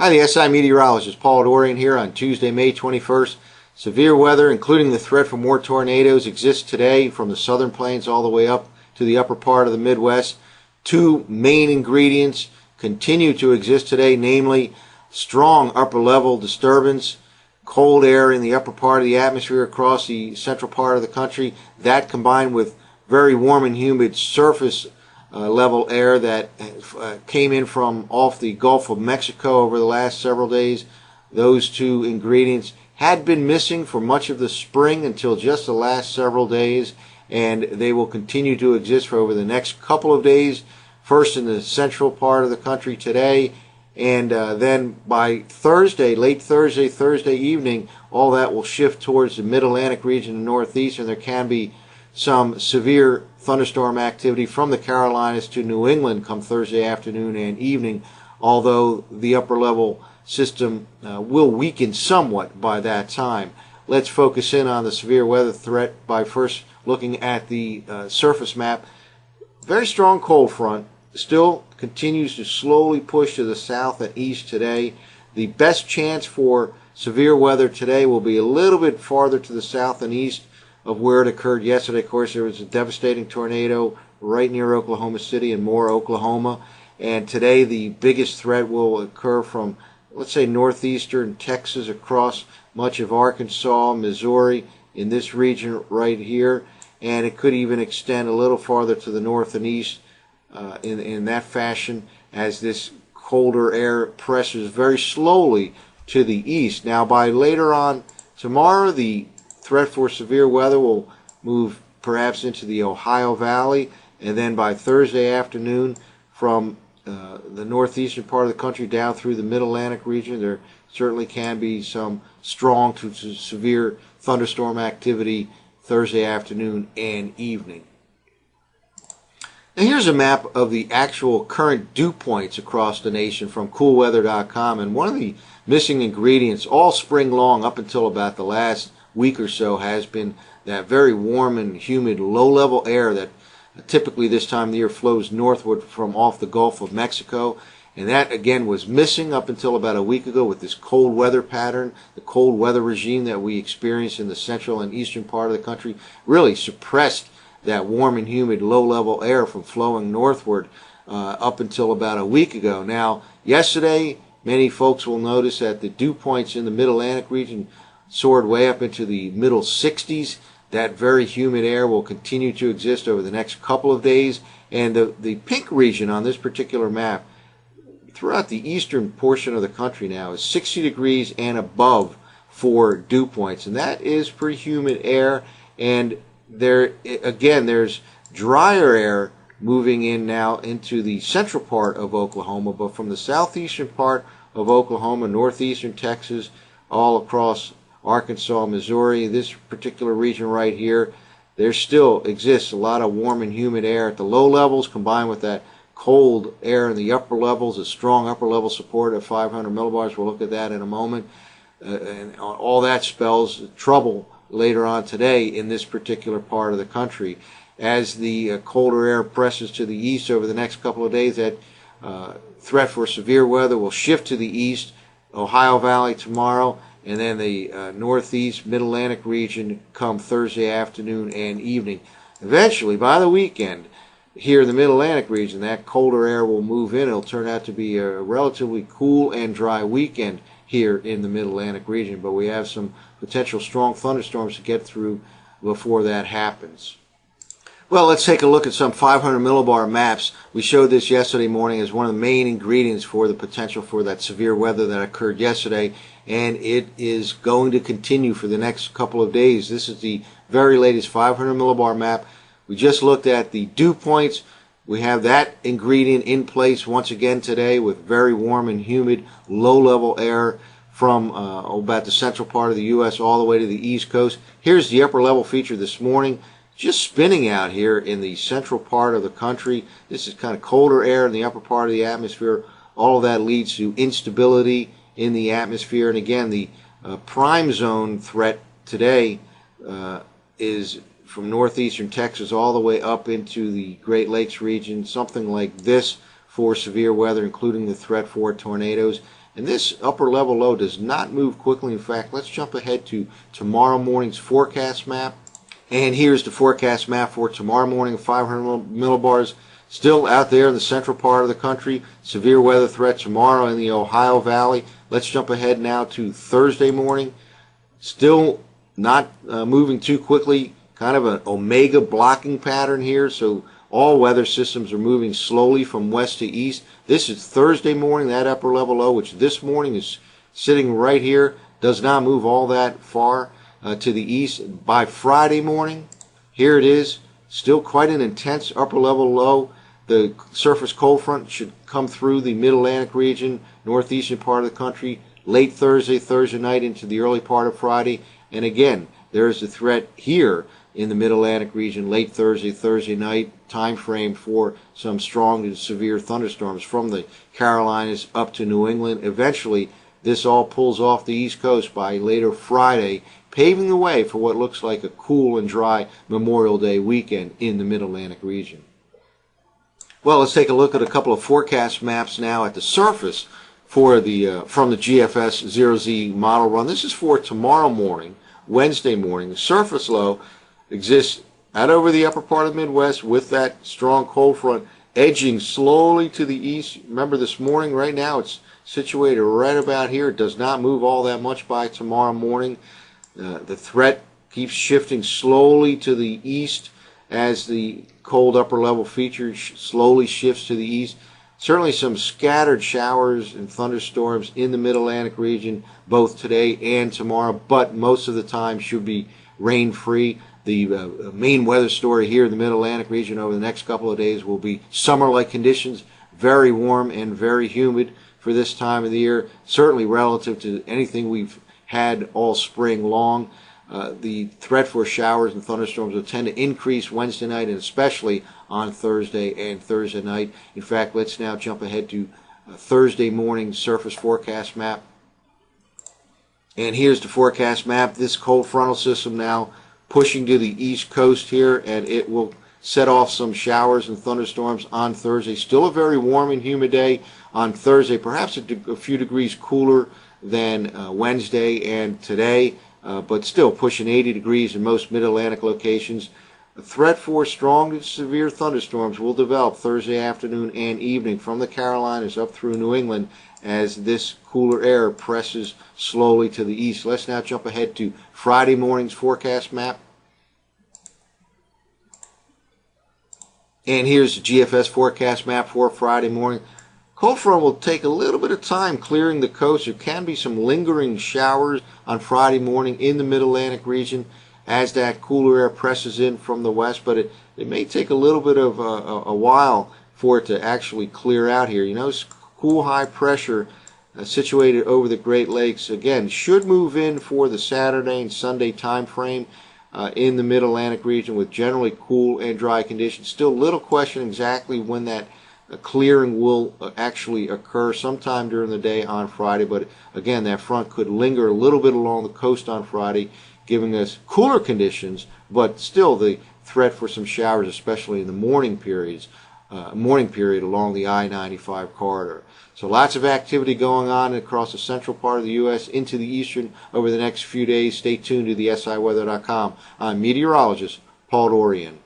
Hi, the SI meteorologist Paul Dorian here on Tuesday, May 21st. Severe weather, including the threat for more tornadoes, exists today from the southern plains all the way up to the upper part of the Midwest. Two main ingredients continue to exist today, namely strong upper level disturbance, cold air in the upper part of the atmosphere across the central part of the country. That combined with very warm and humid surface level air that came in from off the Gulf of Mexico over the last several days. Those two ingredients had been missing for much of the spring until just the last several days, and they will continue to exist for over the next couple of days, first in the central part of the country today, and then by Thursday, late Thursday, Thursday evening, all that will shift towards the mid-Atlantic region and northeast, and there can be some severe thunderstorm activity from the Carolinas to New England come Thursday afternoon and evening, although the upper level system will weaken somewhat by that time. Let's focus in on the severe weather threat by first looking at the surface map. Very strong cold front still continues to slowly push to the south and east today. The best chance for severe weather today will be a little bit farther to the south and east of where it occurred yesterday. Of course, there was a devastating tornado right near Oklahoma City in Moore, Oklahoma. And today the biggest threat will occur from, let's say, northeastern Texas across much of Arkansas, Missouri, in this region right here. And it could even extend a little farther to the north and east in that fashion as this colder air presses very slowly to the east. Now, by later on tomorrow, the threat for severe weather will move perhaps into the Ohio Valley, and then by Thursday afternoon from the northeastern part of the country down through the mid-Atlantic region, there certainly can be some strong to severe thunderstorm activity Thursday afternoon and evening. Now here's a map of the actual current dew points across the nation from coolweather.com, and one of the missing ingredients all spring long up until about the last week or so has been that very warm and humid low-level air that typically this time of the year flows northward from off the Gulf of Mexico. And that, again, was missing up until about a week ago with this cold weather pattern. The cold weather regime that we experienced in the central and eastern part of the country really suppressed that warm and humid low-level air from flowing northward up until about a week ago. Now, yesterday, many folks will notice that the dew points in the mid-Atlantic region soared way up into the middle 60s. That very humid air will continue to exist over the next couple of days. And the pink region on this particular map throughout the eastern portion of the country now is 60 degrees and above for dew points. And that is pretty humid air. And there, again, there's drier air moving in now into the central part of Oklahoma, but from the southeastern part of Oklahoma, northeastern Texas, all across Arkansas, Missouri, this particular region right here, there still exists a lot of warm and humid air at the low levels, combined with that cold air in the upper levels, a strong upper level support of 500 millibars. We'll look at that in a moment. And all that spells trouble later on today in this particular part of the country. As the colder air presses to the east over the next couple of days, that threat for severe weather will shift to the east, Ohio Valley tomorrow, and then the northeast mid-Atlantic region come Thursday afternoon and evening. Eventually, by the weekend, here in the mid-Atlantic region, that colder air will move in. It'll turn out to be a relatively cool and dry weekend here in the mid-Atlantic region, but we have some potential strong thunderstorms to get through before that happens. Well, let's take a look at some 500 millibar maps. We showed this yesterday morning as one of the main ingredients for the potential for that severe weather that occurred yesterday, and it is going to continue for the next couple of days. This is the very latest 500 millibar map. We just looked at the dew points. We have that ingredient in place once again today with very warm and humid low-level air from about the central part of the U.S. all the way to the East Coast. Here's the upper level feature this morning. Just spinning out here in the central part of the country. This is kind of colder air in the upper part of the atmosphere. All of that leads to instability in the atmosphere. And again, the prime zone threat today is from northeastern Texas all the way up into the Great Lakes region, something like this for severe weather, including the threat for tornadoes. And this upper level low does not move quickly. In fact, let's jump ahead to tomorrow morning's forecast map. And here's the forecast map for tomorrow morning, 500 millibars. Still out there in the central part of the country. Severe weather threat tomorrow in the Ohio Valley. Let's jump ahead now to Thursday morning. Still not moving too quickly. Kind of an omega blocking pattern here. So all weather systems are moving slowly from west to east. This is Thursday morning, that upper level low, which this morning is sitting right here, does not move all that far to the east. By Friday morning, here it is, still quite an intense upper level low. The surface cold front should come through the mid-Atlantic region, northeastern part of the country, late Thursday night into the early part of Friday. And again, there's the threat here in the mid-Atlantic region, late Thursday night time frame for some strong and severe thunderstorms from the Carolinas up to New England. Eventually, this all pulls off the East Coast by later Friday, paving the way for what looks like a cool and dry Memorial Day weekend in the mid-Atlantic region. Well, let's take a look at a couple of forecast maps now at the surface for the from the GFS 0Z model run. This is for tomorrow morning, Wednesday morning. The surface low exists out over the upper part of the Midwest with that strong cold front edging slowly to the east. Remember this morning, right now, it's situated right about here. It does not move all that much by tomorrow morning. The threat keeps shifting slowly to the east as the cold upper level feature slowly shifts to the east. Certainly some scattered showers and thunderstorms in the mid-Atlantic region both today and tomorrow, but most of the time should be rain-free. The main weather story here in the mid-Atlantic region over the next couple of days will be summer-like conditions, very warm and very humid for this time of the year, certainly relative to anything we've had all spring long. The threat for showers and thunderstorms will tend to increase Wednesday night and especially on Thursday and Thursday night. In fact, let's now jump ahead to Thursday morning surface forecast map. And here's the forecast map. This cold frontal system now pushing to the east coast here, and it will set off some showers and thunderstorms on Thursday. Still a very warm and humid day on Thursday, perhaps a few degrees cooler than Wednesday and today, but still pushing 80 degrees in most mid-Atlantic locations. The threat for strong to severe thunderstorms will develop Thursday afternoon and evening from the Carolinas up through New England as this cooler air presses slowly to the east. Let's now jump ahead to Friday morning's forecast map. And here's the GFS forecast map for Friday morning. Cold front will take a little bit of time clearing the coast. There can be some lingering showers on Friday morning in the mid-Atlantic region as that cooler air presses in from the west, but it may take a little bit of a while for it to actually clear out here. You know, cool high pressure situated over the Great Lakes, again, should move in for the Saturday and Sunday time frame in the mid-Atlantic region with generally cool and dry conditions. Still little question exactly when that clearing will actually occur, sometime during the day on Friday, but again, that front could linger a little bit along the coast on Friday, giving us cooler conditions, but still the threat for some showers, especially in the morning period along the I-95 corridor. So lots of activity going on across the central part of the U.S. into the eastern over the next few days. Stay tuned to the SIweather.com. I'm meteorologist Paul Dorian.